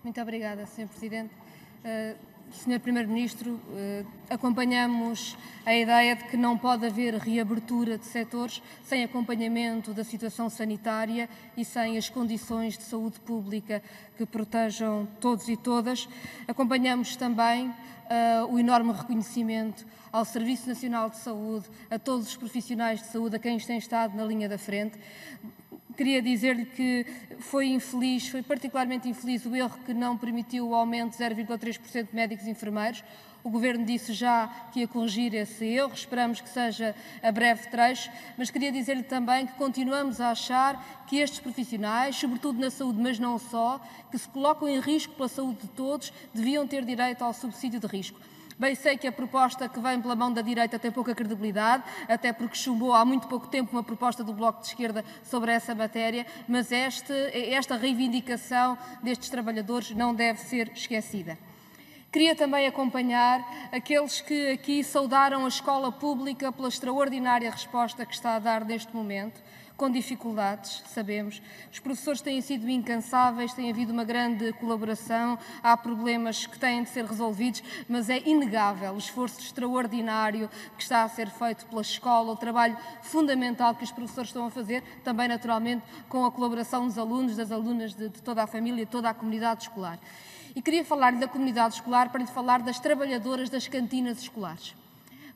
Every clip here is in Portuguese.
Muito obrigada, Sr. Presidente. Sr. Primeiro-Ministro, acompanhamos a ideia de que não pode haver reabertura de setores sem acompanhamento da situação sanitária e sem as condições de saúde pública que protejam todos e todas. Acompanhamos também o enorme reconhecimento ao Serviço Nacional de Saúde, a todos os profissionais de saúde, a quem têm estado na linha da frente. Queria dizer-lhe que foi particularmente infeliz o erro que não permitiu o aumento de 0,3% de médicos e enfermeiros. O Governo disse já que ia corrigir esse erro, esperamos que seja a breve trecho, mas queria dizer-lhe também que continuamos a achar que estes profissionais, sobretudo na saúde, mas não só, que se colocam em risco pela saúde de todos, deviam ter direito ao subsídio de risco. Bem, sei que a proposta que vem pela mão da direita tem pouca credibilidade, até porque chumbou há muito pouco tempo uma proposta do Bloco de Esquerda sobre essa matéria, mas esta reivindicação destes trabalhadores não deve ser esquecida. Queria também acompanhar aqueles que aqui saudaram a escola pública pela extraordinária resposta que está a dar neste momento, com dificuldades, sabemos. Os professores têm sido incansáveis, tem havido uma grande colaboração, há problemas que têm de ser resolvidos, mas é inegável o esforço extraordinário que está a ser feito pela escola, o trabalho fundamental que os professores estão a fazer, também naturalmente com a colaboração dos alunos, das alunas, de toda a família, de toda a comunidade escolar. E queria falar-lhe da comunidade escolar para lhe falar das trabalhadoras das cantinas escolares.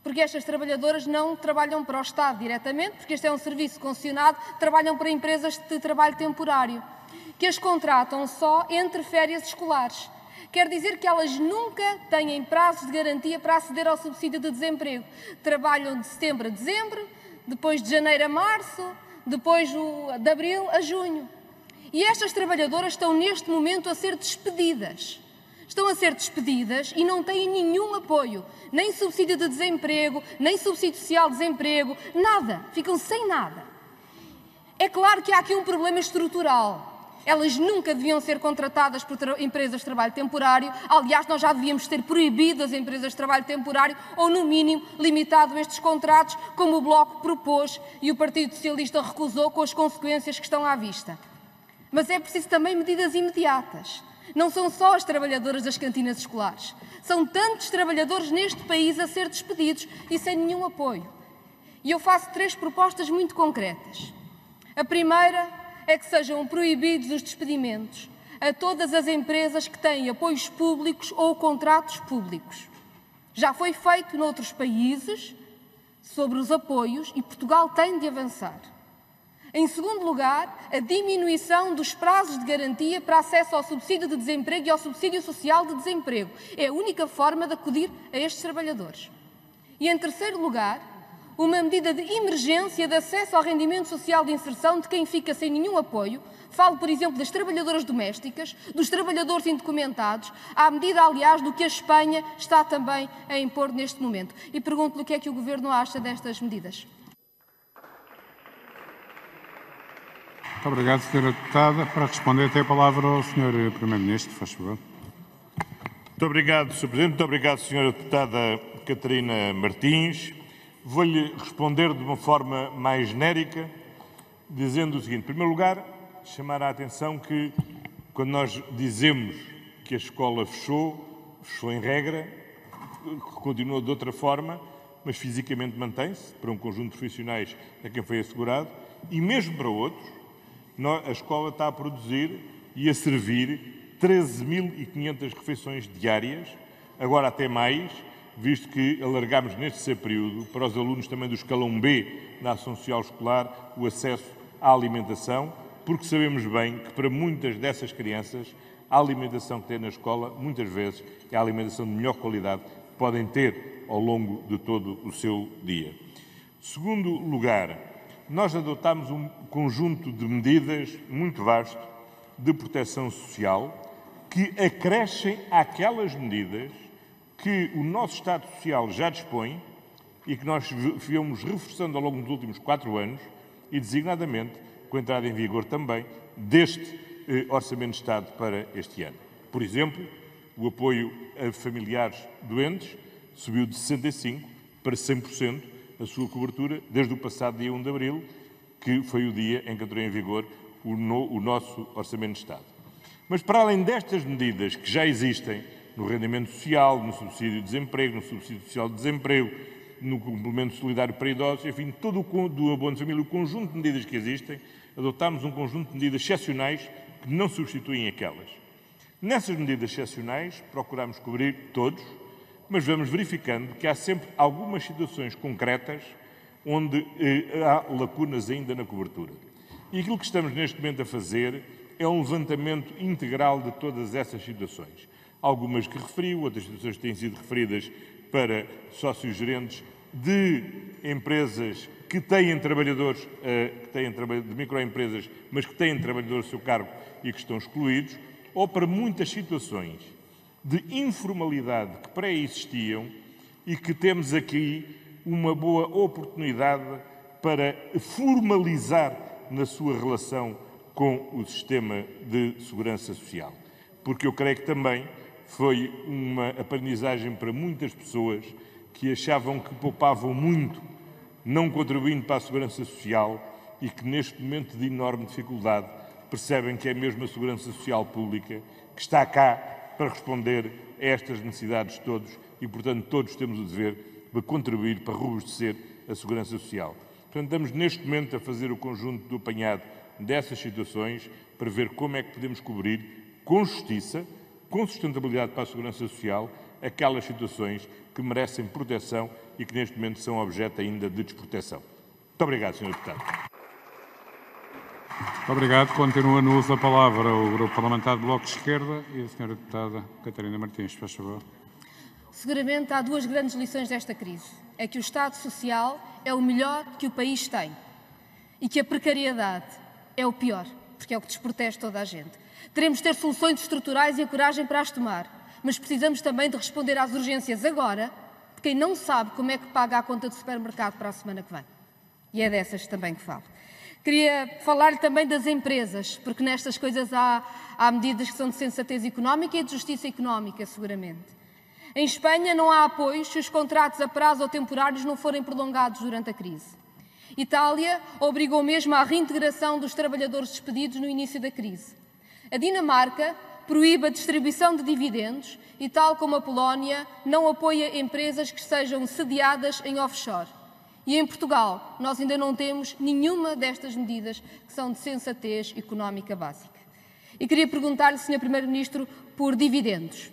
Porque estas trabalhadoras não trabalham para o Estado diretamente, porque este é um serviço concessionado, trabalham para empresas de trabalho temporário, que as contratam só entre férias escolares. Quer dizer que elas nunca têm prazos de garantia para aceder ao subsídio de desemprego. Trabalham de setembro a dezembro, depois de janeiro a março, depois de abril a junho. E estas trabalhadoras estão neste momento a ser despedidas. Estão a ser despedidas e não têm nenhum apoio, nem subsídio de desemprego, nem subsídio social de desemprego, nada, ficam sem nada. É claro que há aqui um problema estrutural. Elas nunca deviam ser contratadas por empresas de trabalho temporário, aliás, nós já devíamos ter proibido as empresas de trabalho temporário ou, no mínimo, limitado estes contratos, como o Bloco propôs e o Partido Socialista recusou, com as consequências que estão à vista. Mas é preciso também medidas imediatas. Não são só as trabalhadoras das cantinas escolares. São tantos trabalhadores neste país a ser despedidos e sem nenhum apoio. E eu faço 3 propostas muito concretas. A primeira é que sejam proibidos os despedimentos a todas as empresas que têm apoios públicos ou contratos públicos. Já foi feito noutros países sobre os apoios e Portugal tem de avançar. Em segundo lugar, a diminuição dos prazos de garantia para acesso ao subsídio de desemprego e ao subsídio social de desemprego. É a única forma de acudir a estes trabalhadores. E em terceiro lugar, uma medida de emergência de acesso ao rendimento social de inserção de quem fica sem nenhum apoio. Falo, por exemplo, das trabalhadoras domésticas, dos trabalhadores indocumentados, à medida, aliás, do que a Espanha está também a impor neste momento. E pergunto-lhe o que é que o Governo acha destas medidas. Muito obrigado, Sra. Deputada. Para responder, tem a palavra o Sr. Primeiro-Ministro, faz favor. Muito obrigado, Sr. Presidente. Muito obrigado, Sra. Deputada Catarina Martins. Vou-lhe responder de uma forma mais genérica, dizendo o seguinte. Em primeiro lugar, chamar a atenção que, quando nós dizemos que a escola fechou em regra, continua de outra forma, mas fisicamente mantém-se para um conjunto de profissionais a quem foi assegurado, e mesmo para outros, a escola está a produzir e a servir 13.500 refeições diárias, agora até mais, visto que alargámos neste período para os alunos também do escalão B na ação social escolar o acesso à alimentação, porque sabemos bem que para muitas dessas crianças a alimentação que têm na escola, muitas vezes, é a alimentação de melhor qualidade que podem ter ao longo de todo o seu dia. Segundo lugar, nós adotámos um conjunto de medidas muito vasto de proteção social que acrescem àquelas medidas que o nosso Estado Social já dispõe e que nós viemos reforçando ao longo dos últimos 4 anos e, designadamente, com a entrada em vigor também deste Orçamento de Estado para este ano. Por exemplo, o apoio a familiares doentes subiu de 65% para 100% a sua cobertura desde o passado dia 1 de abril, que foi o dia em que entrou em vigor o nosso Orçamento de Estado. Mas, para além destas medidas que já existem no rendimento social, no subsídio de desemprego, no subsídio social de desemprego, no complemento solidário para idosos, enfim, todo do abono de família, o conjunto de medidas que existem, adotámos um conjunto de medidas excepcionais que não substituem aquelas. Nessas medidas excepcionais, procuramos cobrir todos, mas vamos verificando que há sempre algumas situações concretas onde há lacunas ainda na cobertura. E aquilo que estamos neste momento a fazer é um levantamento integral de todas essas situações. Algumas que referiu, outras situações que têm sido referidas para sócios gerentes de empresas que têm trabalhadores, de microempresas, mas que têm trabalhadores a seu cargo e que estão excluídos, ou para muitas situações de informalidade que pré-existiam e que temos aqui uma boa oportunidade para formalizar na sua relação com o sistema de segurança social. Porque eu creio que também foi uma aprendizagem para muitas pessoas que achavam que poupavam muito não contribuindo para a segurança social e que neste momento de enorme dificuldade percebem que é mesmo a segurança social pública que está cá para responder a estas necessidades de todos e, portanto, todos temos o dever de contribuir para robustecer a segurança social. Portanto, estamos neste momento a fazer o conjunto do apanhado dessas situações para ver como é que podemos cobrir com justiça, com sustentabilidade para a segurança social, aquelas situações que merecem proteção e que neste momento são objeto ainda de desproteção. Muito obrigado, Sr. Deputado. Muito obrigado. Continua no uso da palavra o Grupo Parlamentar do Bloco de Esquerda e a Sra. Deputada Catarina Martins, faz favor. Seguramente há duas grandes lições desta crise. É que o Estado Social é o melhor que o país tem e que a precariedade é o pior, porque é o que desprotege toda a gente. Teremos de ter soluções estruturais e a coragem para as tomar, mas precisamos também de responder às urgências agora de quem não sabe como é que paga a conta do supermercado para a semana que vem. E é dessas também que falo. Queria falar-lhe também das empresas, porque nestas coisas há medidas que são de sensatez económica e de justiça económica, seguramente. Em Espanha não há apoios se os contratos a prazo ou temporários não forem prolongados durante a crise. Itália obrigou mesmo à reintegração dos trabalhadores despedidos no início da crise. A Dinamarca proíbe a distribuição de dividendos e, tal como a Polónia, não apoia empresas que sejam sediadas em offshore. E em Portugal, nós ainda não temos nenhuma destas medidas que são de sensatez económica básica. E queria perguntar-lhe, Sr. Primeiro-Ministro, por dividendos.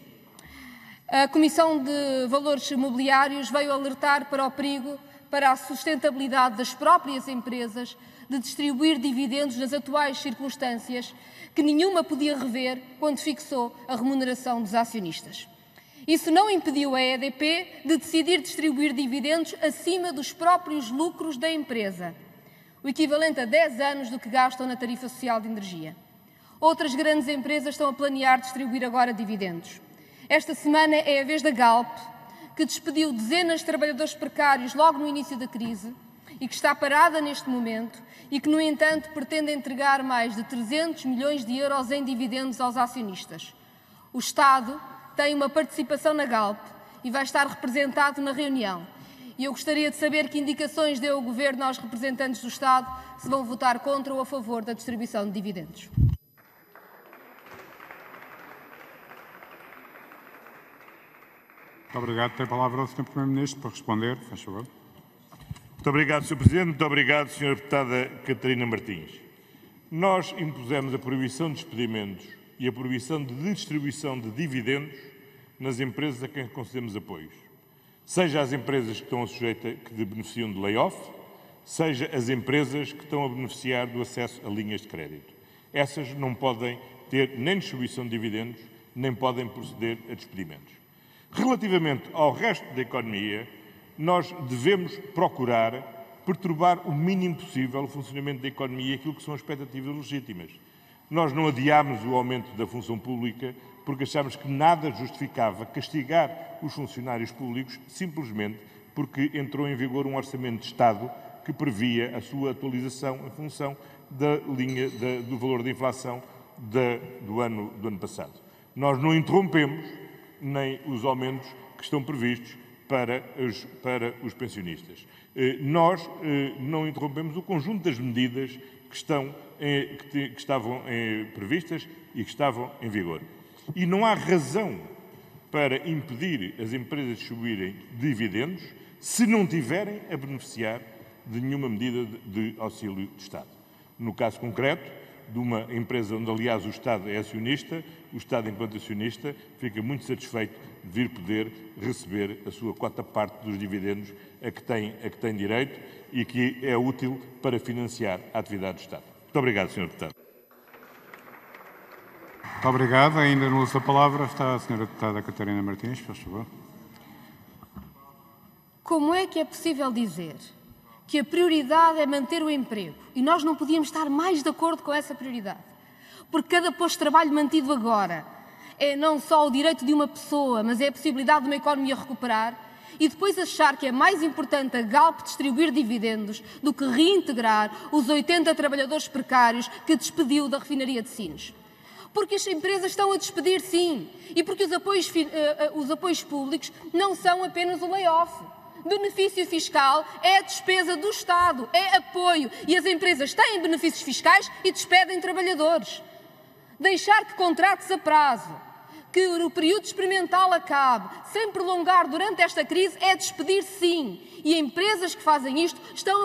A Comissão de Valores Mobiliários veio alertar para o perigo para a sustentabilidade das próprias empresas de distribuir dividendos nas atuais circunstâncias que nenhuma podia rever quando fixou a remuneração dos acionistas. Isso não impediu a EDP de decidir distribuir dividendos acima dos próprios lucros da empresa, o equivalente a 10 anos do que gastam na tarifa social de energia. Outras grandes empresas estão a planear distribuir agora dividendos. Esta semana é a vez da Galp, que despediu dezenas de trabalhadores precários logo no início da crise e que está parada neste momento e que, no entanto, pretende entregar mais de 300 milhões de euros em dividendos aos acionistas. O Estado tem uma participação na Galp e vai estar representado na reunião. E eu gostaria de saber que indicações deu o Governo aos representantes do Estado se vão votar contra ou a favor da distribuição de dividendos. Muito obrigado. Tem a palavra o Sr. Primeiro-Ministro para responder. Faz favor. Muito obrigado, Sr. Presidente. Muito obrigado, Sra. Deputada Catarina Martins. Nós impusemos a proibição de despedimentos e a proibição de distribuição de dividendos nas empresas a quem concedemos apoios. Seja as empresas que estão sujeitas, que beneficiam de layoff, seja as empresas que estão a beneficiar do acesso a linhas de crédito. Essas não podem ter nem distribuição de dividendos, nem podem proceder a despedimentos. Relativamente ao resto da economia, nós devemos procurar perturbar o mínimo possível o funcionamento da economia e aquilo que são expectativas legítimas. Nós não adiámos o aumento da função pública porque achámos que nada justificava castigar os funcionários públicos simplesmente porque entrou em vigor um orçamento de Estado que previa a sua atualização em função da linha do valor da inflação do ano passado. Nós não interrompemos nem os aumentos que estão previstos para os pensionistas. Nós não interrompemos o conjunto das medidas que que estavam previstas e que estavam em vigor. E não há razão para impedir as empresas de distribuírem dividendos se não tiverem a beneficiar de nenhuma medida de auxílio de Estado. No caso concreto de uma empresa onde, aliás, o Estado é acionista, o Estado, enquanto acionista, fica muito satisfeito de vir poder receber a sua quota-parte dos dividendos a que tem direito e que é útil para financiar a atividade do Estado. Muito obrigado, Sr. Deputado. Muito obrigado. Ainda no uso da palavra está a Sra. Deputada Catarina Martins, por favor. Como é que é possível dizer que a prioridade é manter o emprego? E nós não podíamos estar mais de acordo com essa prioridade. Porque cada posto de trabalho mantido agora é não só o direito de uma pessoa, mas é a possibilidade de uma economia recuperar, e depois achar que é mais importante a Galp distribuir dividendos do que reintegrar os 80 trabalhadores precários que despediu da refinaria de Sines. Porque as empresas estão a despedir, sim, e porque os apoios públicos não são apenas o layoff. Benefício fiscal é a despesa do Estado, é apoio, e as empresas têm benefícios fiscais e despedem trabalhadores. Deixar que contratos a prazo, que o período experimental acabe, sem prolongar durante esta crise, é despedir, sim. E empresas que fazem isto estão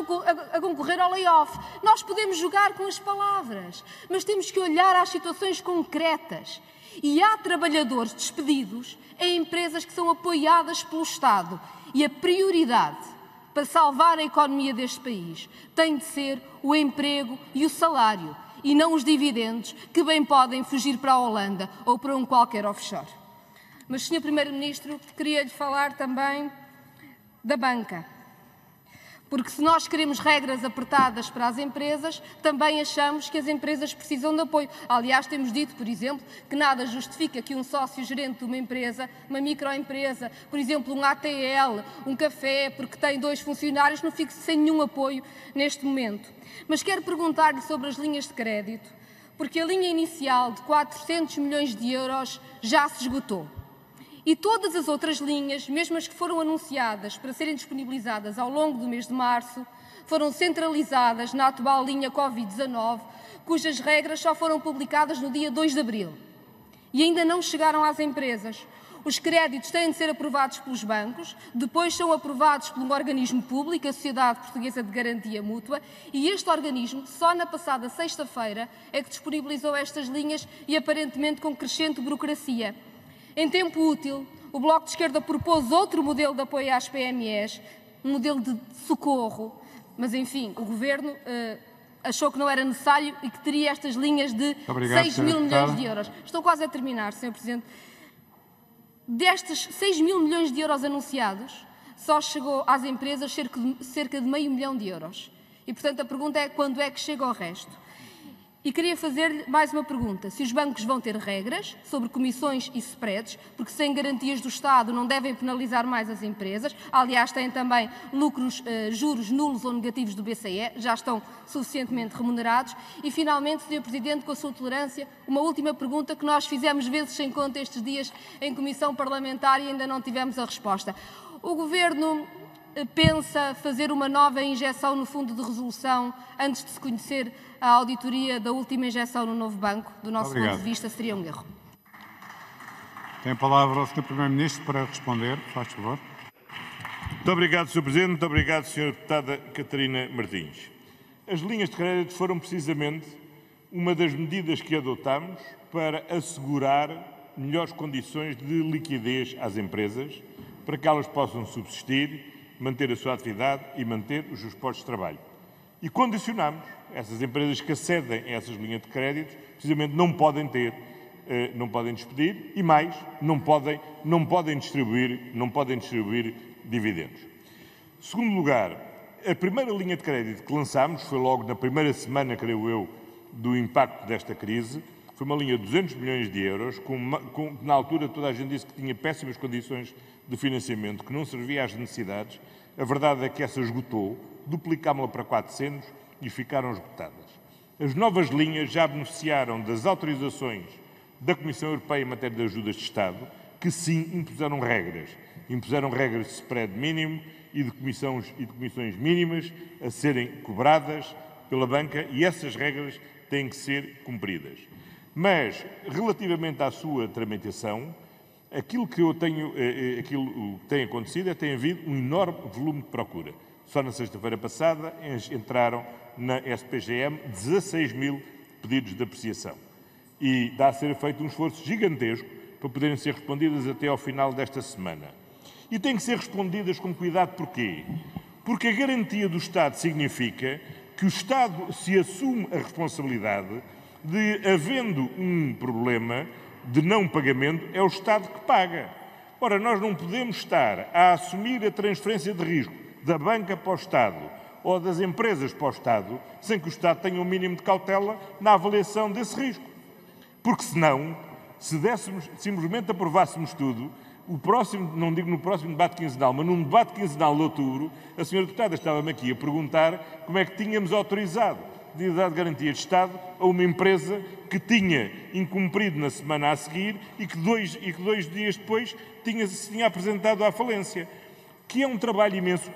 a concorrer ao layoff. Nós podemos jogar com as palavras, mas temos que olhar às situações concretas. E há trabalhadores despedidos em empresas que são apoiadas pelo Estado. E a prioridade para salvar a economia deste país tem de ser o emprego e o salário, e não os dividendos que bem podem fugir para a Holanda ou para um qualquer offshore. Mas, Sr. Primeiro-Ministro, queria-lhe falar também da banca. Porque se nós queremos regras apertadas para as empresas, também achamos que as empresas precisam de apoio. Aliás, temos dito, por exemplo, que nada justifica que um sócio-gerente de uma empresa, uma microempresa, por exemplo, um ATL, um café, porque tem 2 funcionários, não fique sem nenhum apoio neste momento. Mas quero perguntar-lhe sobre as linhas de crédito, porque a linha inicial de 400 milhões de euros já se esgotou. E todas as outras linhas, mesmo as que foram anunciadas para serem disponibilizadas ao longo do mês de março, foram centralizadas na atual linha Covid-19, cujas regras só foram publicadas no dia 2 de abril. E ainda não chegaram às empresas. Os créditos têm de ser aprovados pelos bancos, depois são aprovados por um organismo público, a Sociedade Portuguesa de Garantia Mútua, e este organismo, só na passada sexta-feira, é que disponibilizou estas linhas e aparentemente com crescente burocracia. Em tempo útil, o Bloco de Esquerda propôs outro modelo de apoio às PMEs, um modelo de socorro, mas, enfim, o Governo achou que não era necessário e que teria estas linhas de 6 mil milhões de euros. Estou quase a terminar, Sr. Presidente. Destes 6 mil milhões de euros anunciados, só chegou às empresas cerca de meio milhão de euros. E, portanto, a pergunta é quando é que chega ao resto? E queria fazer-lhe mais uma pergunta. Se os bancos vão ter regras sobre comissões e spreads, porque sem garantias do Estado não devem penalizar mais as empresas. Aliás, têm também juros nulos ou negativos do BCE, já estão suficientemente remunerados. E, finalmente, Sr. Presidente, com a sua tolerância, uma última pergunta que nós fizemos vezes sem conta estes dias em comissão parlamentar e ainda não tivemos a resposta. O Governo pensa fazer uma nova injeção no Fundo de Resolução antes de se conhecer a auditoria da última injeção no novo banco? Do nosso ponto de vista, seria um erro. Tem a palavra o Sr. Primeiro-Ministro para responder, faz favor. Muito obrigado, Sr. Presidente. Muito obrigado, Sra. Deputada Catarina Martins. As linhas de crédito foram precisamente uma das medidas que adotámos para assegurar melhores condições de liquidez às empresas, para que elas possam subsistir, manter a sua atividade e manter os seus postos de trabalho. E condicionamos essas empresas que acedem a essas linhas de crédito, precisamente não podem despedir e mais, não podem distribuir dividendos. Segundo lugar, a primeira linha de crédito que lançámos, foi logo na primeira semana, creio eu, do impacto desta crise, foi uma linha de 200 milhões de euros, na altura toda a gente disse que tinha péssimas condições de financiamento, que não servia às necessidades. A verdade é que essa esgotou, duplicámos-la para 400 e ficaram esgotadas. As novas linhas já beneficiaram das autorizações da Comissão Europeia em matéria de ajudas de Estado, que sim impuseram regras. Impuseram regras de spread mínimo e de comissões mínimas a serem cobradas pela banca e essas regras têm que ser cumpridas. Mas, relativamente à sua tramitação, aquilo que tem acontecido é que tem havido um enorme volume de procura. Só na sexta-feira passada entraram na SPGM 16 mil pedidos de apreciação. E dá a ser feito um esforço gigantesco para poderem ser respondidas até ao final desta semana. E têm que ser respondidas com cuidado porquê? Porque a garantia do Estado significa que o Estado se assume a responsabilidade de, havendo um problema de não pagamento, é o Estado que paga. Ora, nós não podemos estar a assumir a transferência de risco da banca para o Estado ou das empresas para o Estado sem que o Estado tenha um mínimo de cautela na avaliação desse risco. Porque senão, se simplesmente aprovássemos tudo, não digo no próximo debate quinzenal, mas num debate quinzenal de outubro, a senhora deputada estava-me aqui a perguntar como é que tínhamos autorizado de dar garantia de Estado a uma empresa que tinha incumprido na semana a seguir e que dois dias depois se tinha apresentado à falência. Que é um trabalho imenso,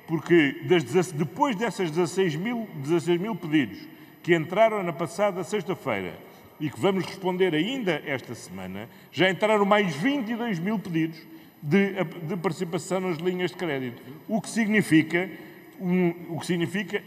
porque depois dessas 16 mil pedidos que entraram na passada sexta-feira e que vamos responder ainda esta semana, já entraram mais 22 mil pedidos de participação nas linhas de crédito. O que significa,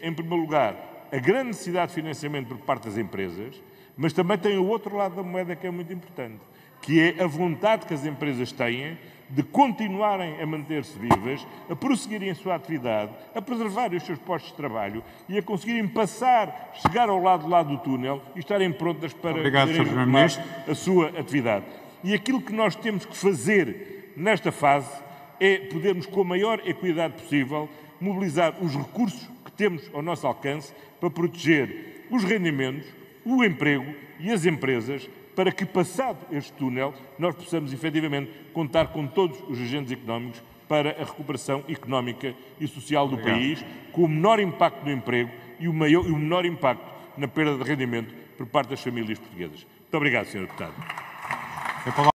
em primeiro lugar, a grande necessidade de financiamento por parte das empresas, mas também tem o outro lado da moeda que é muito importante, que é a vontade que as empresas têm de continuarem a manter-se vivas, a prosseguirem a sua atividade, a preservarem os seus postos de trabalho e a conseguirem chegar ao lado do túnel e estarem prontas para poderem retomar a sua atividade. E aquilo que nós temos que fazer nesta fase é podermos, com a maior equidade possível, mobilizar os recursos que temos ao nosso alcance para proteger os rendimentos, o emprego e as empresas, para que, passado este túnel, nós possamos efetivamente contar com todos os agentes económicos para a recuperação económica e social do país, com o menor impacto no emprego e o menor impacto na perda de rendimento por parte das famílias portuguesas. Muito obrigado, Sr. Deputado.